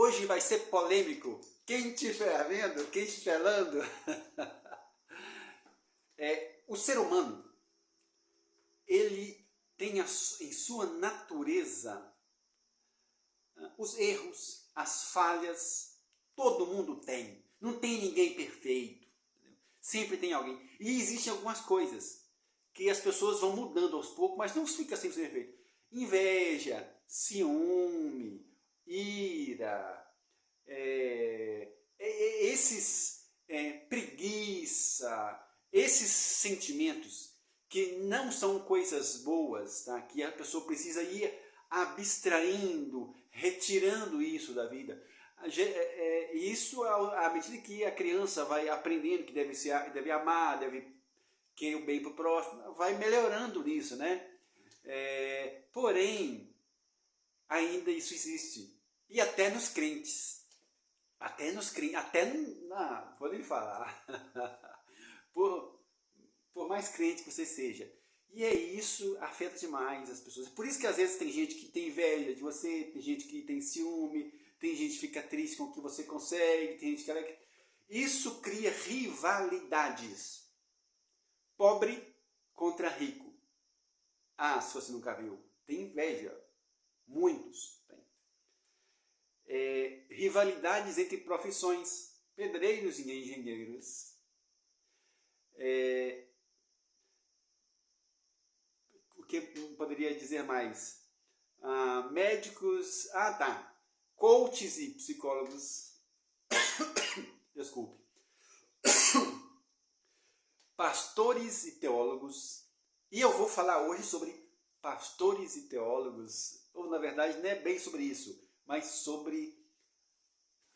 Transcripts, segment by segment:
Hoje vai ser polêmico. Quem estiver vendo, quem estiver lendo, o ser humano, ele tem em sua natureza os erros, as falhas, todo mundo tem. Não tem ninguém perfeito. Entendeu? Sempre tem alguém. E existem algumas coisas que as pessoas vão mudando aos poucos, mas não fica sempre perfeito. Inveja, ciúme, ira, preguiça, esses sentimentos que não são coisas boas, tá? Que a pessoa precisa ir abstraindo, retirando isso da vida. Isso, à medida que a criança vai aprendendo que deve amar, deve querer o bem para o próximo, vai melhorando nisso, né? Porém, ainda isso existe. E até nos crentes. Vou nem falar. por mais crente que você seja. E isso afeta demais as pessoas. Por isso que às vezes tem gente que tem inveja de você, tem gente que tem ciúme, tem gente que fica triste com o que você consegue, tem gente que... Isso cria rivalidades. Pobre contra rico. Ah, se você nunca viu, tem inveja. Muitos têm. Rivalidades entre profissões, pedreiros e engenheiros. O que eu poderia dizer mais? Médicos, coaches e psicólogos. Desculpe. Pastores e teólogos. E eu vou falar hoje sobre pastores e teólogos, ou na verdade não é bem sobre isso, mas sobre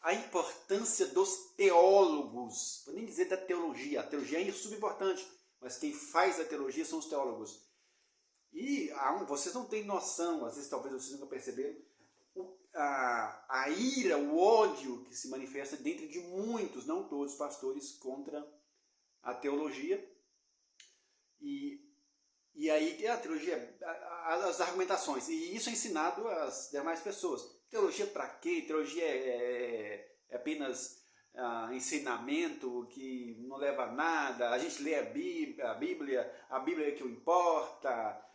a importância dos teólogos. Vou nem dizer da teologia, a teologia é subimportante, mas quem faz a teologia são os teólogos. E vocês não têm noção, às vezes talvez vocês nunca perceberam, a ira, o ódio que se manifesta dentro de muitos, não todos, pastores contra a teologia. E aí a teologia, as argumentações, e isso é ensinado às demais pessoas. Teologia para quê? Teologia é apenas ensinamento que não leva a nada, a gente lê a Bíblia é que o importa,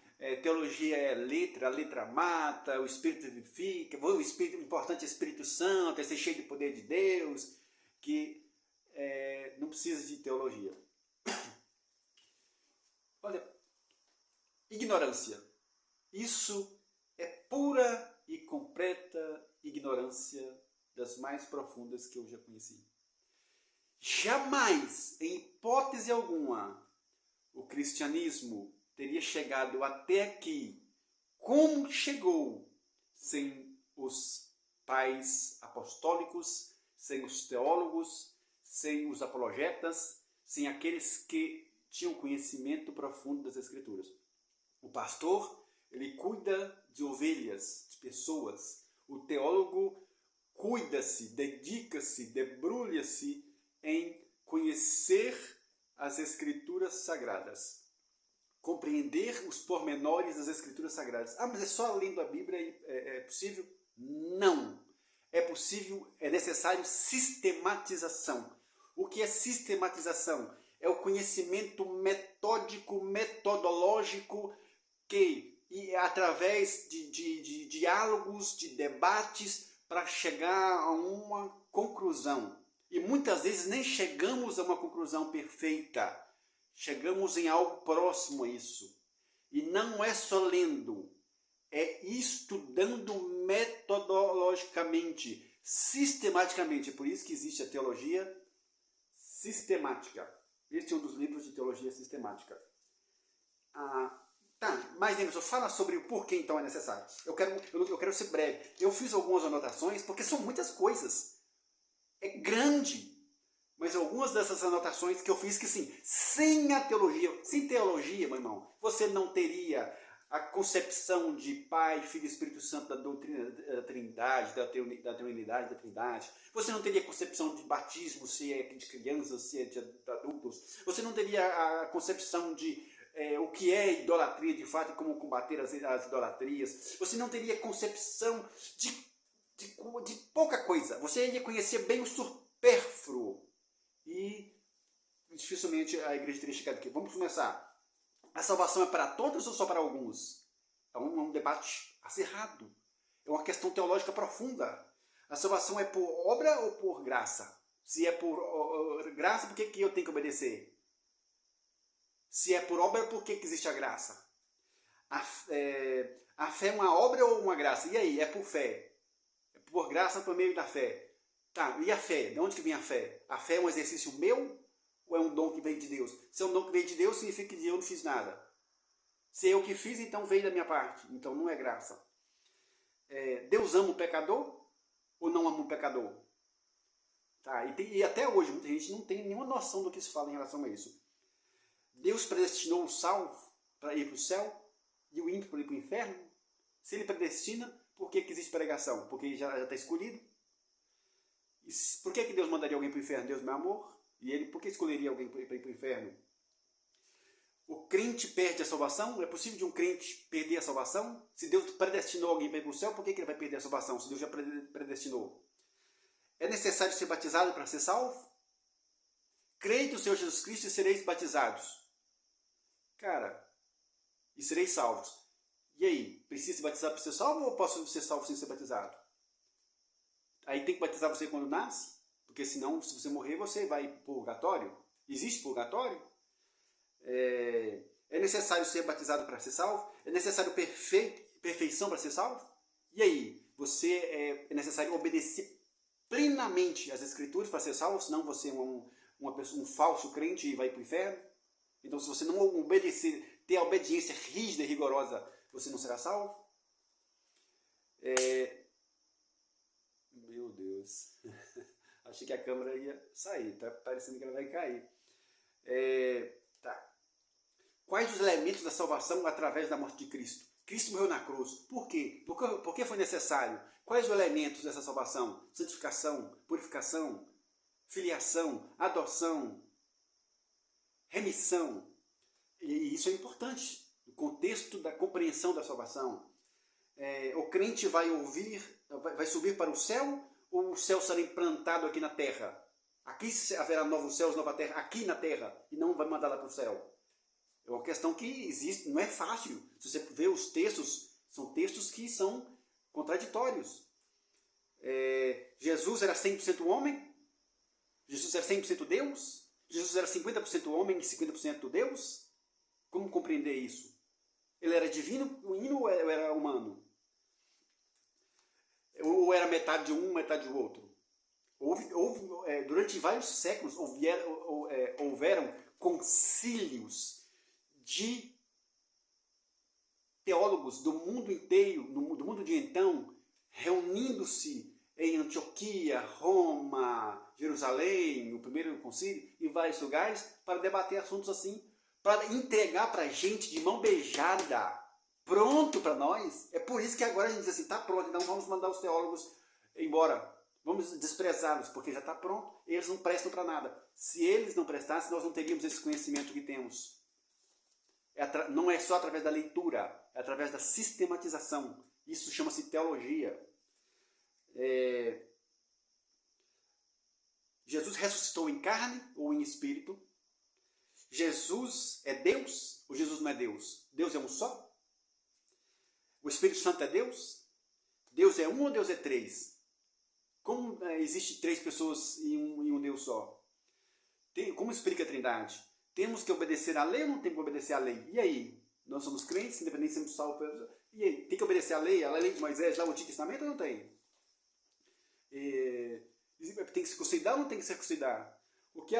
teologia é letra, a letra mata, o Espírito vivifica, o importante é o Espírito Santo, é ser cheio de poder de Deus, que não precisa de teologia. Olha, ignorância. Isso é pura e completa ignorância das mais profundas que eu já conheci. Jamais, em hipótese alguma, o cristianismo teria chegado até aqui como chegou sem os pais apostólicos, sem os teólogos, sem os apologetas, sem aqueles que tinham conhecimento profundo das Escrituras. O pastor, ele cuida de ovelhas, de pessoas. O teólogo cuida-se, dedica-se, debrulha-se em conhecer as Escrituras Sagradas. Compreender os pormenores das Escrituras Sagradas. Mas é só lendo a Bíblia é possível? Não. É possível, é necessário sistematização. O que é sistematização? É o conhecimento metódico, metodológico que, através de diálogos, de debates, para chegar a uma conclusão. E muitas vezes nem chegamos a uma conclusão perfeita. Chegamos em algo próximo a isso. E não é só lendo, é estudando metodologicamente, sistematicamente. É por isso que existe a teologia sistemática. Este é um dos livros de teologia sistemática. Mas Emerson, fala sobre o porquê então é necessário. Eu quero ser breve. Eu fiz algumas anotações, porque são muitas coisas. É grande. Mas algumas dessas anotações que eu fiz que sim, sem teologia, meu irmão, você não teria a concepção de Pai, Filho e Espírito Santo da doutrina da Trindade, da Trinidade, da Trindade. Você não teria a concepção de batismo, se é de crianças, se é de adultos. Você não teria a concepção de o que é idolatria de fato e como combater as idolatrias. Você não teria concepção de pouca coisa. Você ia conhecer bem o supérfluo. E dificilmente a igreja teria chegado aqui. Vamos começar. A salvação é para todos ou só para alguns? É um debate acirrado. É uma questão teológica profunda. A salvação é por obra ou por graça? Se é por graça, por que eu tenho que obedecer? Se é por obra, por que existe a graça? A fé é uma obra ou uma graça? E aí, é por fé? É por graça por meio da fé? Tá, e a fé? De onde que vem a fé? A fé é um exercício meu ou é um dom que vem de Deus? Se é um dom que vem de Deus, significa que eu não fiz nada. Se é eu que fiz, então veio da minha parte. Então não é graça. Deus ama o pecador ou não ama o pecador? Tá, e até hoje muita gente não tem nenhuma noção do que se fala em relação a isso. Deus predestinou o salvo para ir para o céu e o ímpio para ir para o inferno? Se ele predestina, por que existe pregação? Porque ele já está escolhido? E por que Deus mandaria alguém para o inferno? Deus, meu amor. E ele, por que escolheria alguém para ir para o inferno? O crente perde a salvação? É possível de um crente perder a salvação? Se Deus predestinou alguém para ir para o céu, por que ele vai perder a salvação? Se Deus já predestinou. É necessário ser batizado para ser salvo? Creia no Senhor Jesus Cristo e sereis batizados. Cara, e sereis salvos. E aí, precisa se batizar para ser salvo ou posso ser salvo sem ser batizado? Aí tem que batizar você quando nasce? Porque senão, se você morrer, você vai para o purgatório. Existe purgatório? É necessário ser batizado para ser salvo? É necessário perfeição para ser salvo? E aí, é necessário obedecer plenamente às Escrituras para ser salvo? Senão você é um falso crente e vai para o inferno? Então, se você não obedecer, ter a obediência rígida e rigorosa, você não será salvo? Meu Deus. Achei que a câmera ia sair. Tá parecendo que ela vai cair. Tá. Quais os elementos da salvação através da morte de Cristo? Cristo morreu na cruz. Por quê? Por que foi necessário? Quais os elementos dessa salvação? Santificação, purificação, filiação, adoção, remissão. E isso é importante no contexto da compreensão da salvação. O crente vai subir para o céu ou o céu será implantado aqui na terra? Aqui haverá novos céus, nova terra, aqui na terra, e não vai mandar lá para o céu. É uma questão que existe, não é fácil. Se você vê os textos, são textos que são contraditórios. Jesus era 100% homem? Jesus era 100% Deus? Jesus era 50% homem e 50% Deus? Como compreender isso? Ele era divino ou era humano? Ou era metade de um, metade do outro? Durante vários séculos houveram concílios de teólogos do mundo inteiro, do mundo de então, reunindo-se em Antioquia, Roma, Jerusalém, o primeiro concílio, em vários lugares, para debater assuntos assim, para entregar para a gente de mão beijada, pronto para nós. É por isso que agora a gente diz assim, está pronto, então vamos mandar os teólogos embora. Vamos desprezá-los, porque já está pronto. Eles não prestam para nada. Se eles não prestassem, nós não teríamos esse conhecimento que temos. Não é só através da leitura, é através da sistematização. Isso chama-se teologia. Jesus ressuscitou em carne ou em espírito? Jesus é Deus ou Jesus não é Deus? Deus é um só? O Espírito Santo é Deus? Deus é um ou Deus é três? Como existe três pessoas em um Deus só? Como explica a Trindade? Temos que obedecer à lei ou não temos que obedecer à lei? E aí? Nós somos crentes, independente se somos salvos. E aí? Tem que obedecer à lei de Moisés, lá no Antigo Testamento ou não tem? Tem que se circuncidar ou não tem que se circuncidar? O que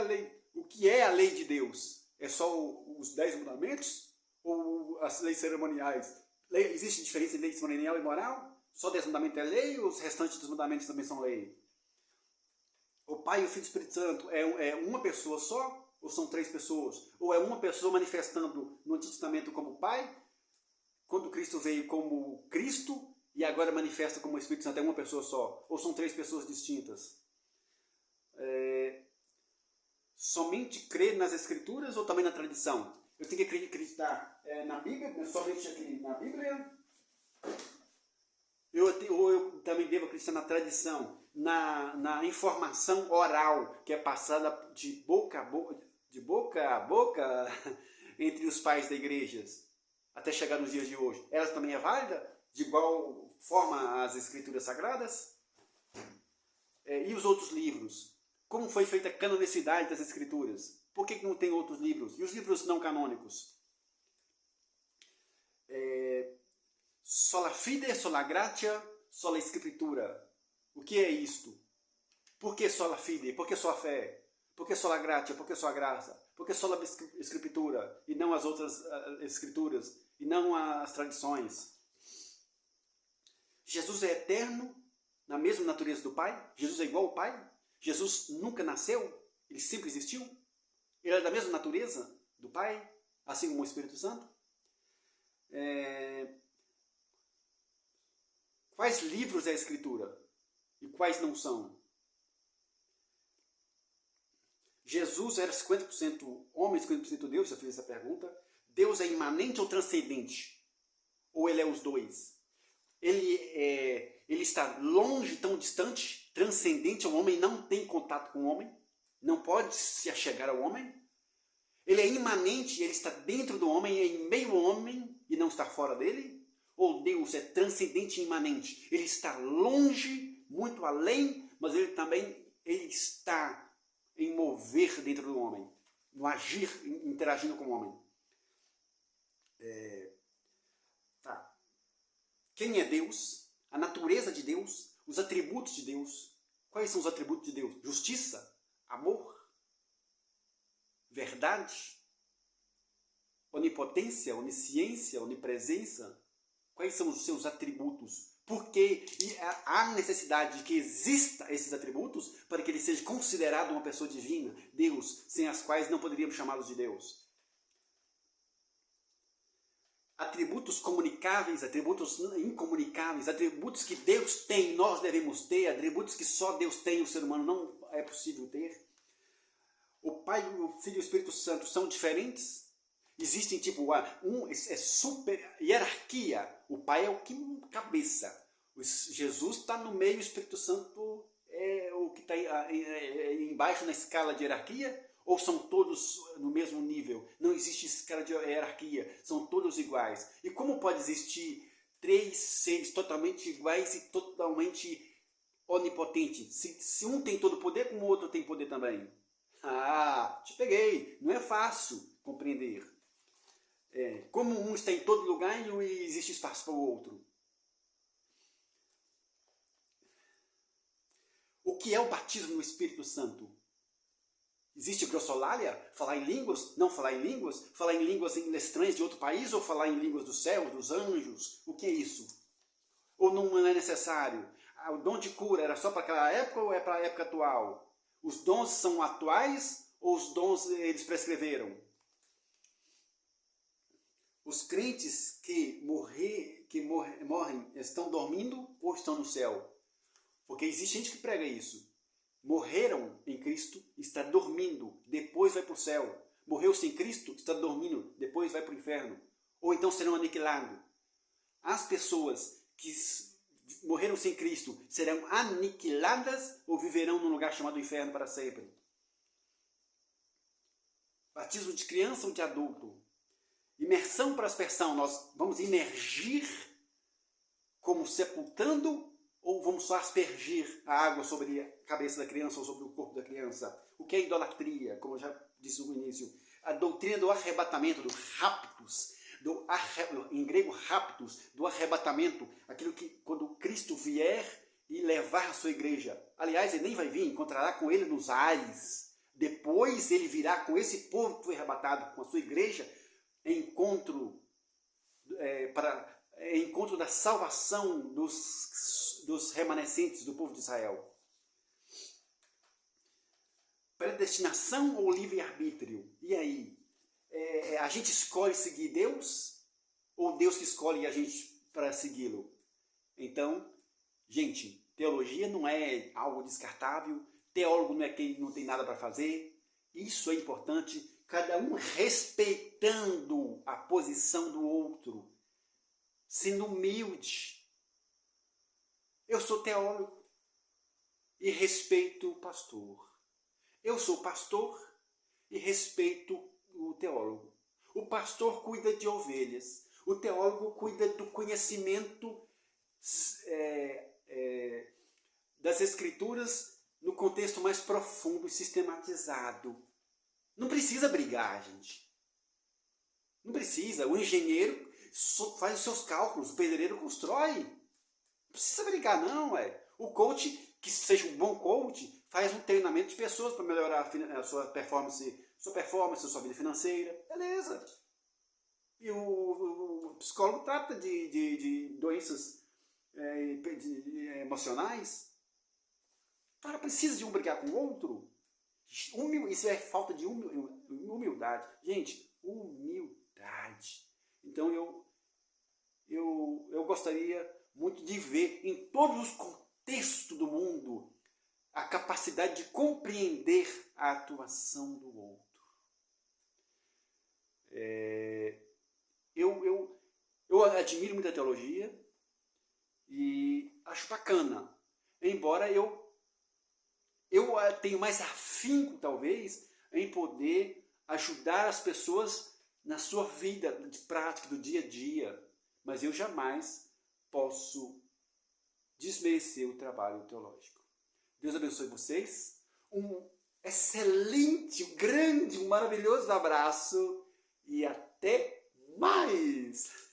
é a lei de Deus? É só os 10 mandamentos? Ou as leis cerimoniais? Existe diferença entre lei cerimonial e moral? Só 10 mandamentos é lei ou os restantes dos mandamentos também são lei? O Pai, o Filho e o Espírito Santo é uma pessoa só? Ou são três pessoas? Ou é uma pessoa manifestando no Antigo Testamento como Pai, quando Cristo veio como Cristo, e agora manifesta como o Espírito Santo, é uma pessoa só? Ou são três pessoas distintas? Somente crer nas Escrituras ou também na tradição? Eu tenho que acreditar na Bíblia, somente aqui na Bíblia? ou eu também devo acreditar na tradição, na informação oral que é passada de boca a boca entre os pais da igreja, até chegar nos dias de hoje. Ela também é válida? De igual forma as escrituras sagradas? E os outros livros? Como foi feita a canonicidade das escrituras? Por que não tem outros livros? E os livros não canônicos? Sola fide, sola gratia, sola escritura. O que é isto? Por que sola fide? Por que só a fé? Por que sola gratia? Por que só a graça? Por que sola escritura? E não as outras escrituras? E não as tradições? Jesus é eterno, na mesma natureza do Pai? Jesus é igual ao Pai? Jesus nunca nasceu? Ele sempre existiu? Ele é da mesma natureza do Pai? Assim como o Espírito Santo? Quais livros é a Escritura? E quais não são? Jesus era 50% homem, 50% Deus, eu fiz essa pergunta. Deus é imanente ou transcendente? Ou ele é os dois? Ele está longe, tão distante, transcendente ao homem, não tem contato com o homem, não pode se achegar ao homem. Ele é imanente, ele está dentro do homem, é em meio ao homem e não está fora dele. Ou Deus é transcendente e imanente, ele está longe, muito além, mas ele também está em mover dentro do homem, no agir, interagindo com o homem. Quem é Deus? A natureza de Deus? Os atributos de Deus? Quais são os atributos de Deus? Justiça? Amor? Verdade? Onipotência? Onisciência? Onipresença? Quais são os seus atributos? Porque há necessidade de que exista esses atributos para que ele seja considerado uma pessoa divina, Deus, sem as quais não poderíamos chamá-los de Deus. Atributos comunicáveis, atributos incomunicáveis, atributos que Deus tem, nós devemos ter, atributos que só Deus tem, o ser humano não é possível ter. O Pai, o Filho e o Espírito Santo são diferentes? Existem tipo, é super hierarquia. O Pai é o que cabeça. Jesus está no meio, o Espírito Santo é o que está embaixo na escala de hierarquia? Ou são todos no mesmo nível? Não existe escala de hierarquia, são todos iguais. E como pode existir três seres totalmente iguais e totalmente onipotentes? Se um tem todo o poder, como o outro tem poder também? Te peguei. Não é fácil compreender. Como um está em todo lugar e não existe espaço para o outro. O que é o batismo no Espírito Santo? Existe glossolalia? Falar em línguas? Não falar em línguas? Falar em línguas estranhas de outro país? Ou falar em línguas do céu, dos anjos? O que é isso? Ou não é necessário? O dom de cura era só para aquela época ou é para a época atual? Os dons são atuais ou os dons eles prescreveram? Os crentes que morrem estão dormindo ou estão no céu? Porque existe gente que prega isso. Morreram em Cristo, está dormindo, depois vai para o céu. Morreu sem Cristo, está dormindo, depois vai para o inferno. Ou então serão aniquilados. As pessoas que morreram sem Cristo serão aniquiladas ou viverão num lugar chamado inferno para sempre? Batismo de criança ou de adulto? Imersão para aspersão, nós vamos imergir como sepultando ou vamos só aspergir a água sobre a cabeça da criança ou sobre o corpo da criança? O que é idolatria, como eu já disse no início? A doutrina do arrebatamento, do raptus, em grego raptus, do arrebatamento, aquilo que quando Cristo vier e levar a sua igreja. Aliás, ele nem vai vir, encontrará com ele nos ares. Depois ele virá com esse povo que foi arrebatado, com a sua igreja, encontro da salvação dos remanescentes do povo de Israel. Predestinação ou livre-arbítrio? E aí? A gente escolhe seguir Deus? Ou Deus que escolhe a gente para segui-lo? Então, gente, teologia não é algo descartável, teólogo não é quem não tem nada para fazer. Isso é importante. Cada um respeitando a posição do outro, sendo humilde, Eu sou teólogo e respeito o pastor. Eu sou pastor e respeito o teólogo. O pastor cuida de ovelhas. O teólogo cuida do conhecimento das escrituras no contexto mais profundo e sistematizado. Não precisa brigar, gente. Não precisa. O engenheiro faz os seus cálculos, o pedreiro constrói. Não precisa brigar, não. O coach, que seja um bom coach, faz um treinamento de pessoas para melhorar a sua performance, sua vida financeira. Beleza. E o psicólogo trata de doenças emocionais. Cara, precisa de um brigar com o outro? Isso é falta de humildade. Gente, humildade. Então eu gostaria muito de ver em todos os contextos do mundo a capacidade de compreender a atuação do outro. Eu admiro muito a teologia e acho bacana. Embora eu tenho mais afinco, talvez, em poder ajudar as pessoas na sua vida de prática, do dia a dia. Mas eu jamais posso desmerecer o trabalho teológico. Deus abençoe vocês. Um excelente, grande, maravilhoso abraço e até mais!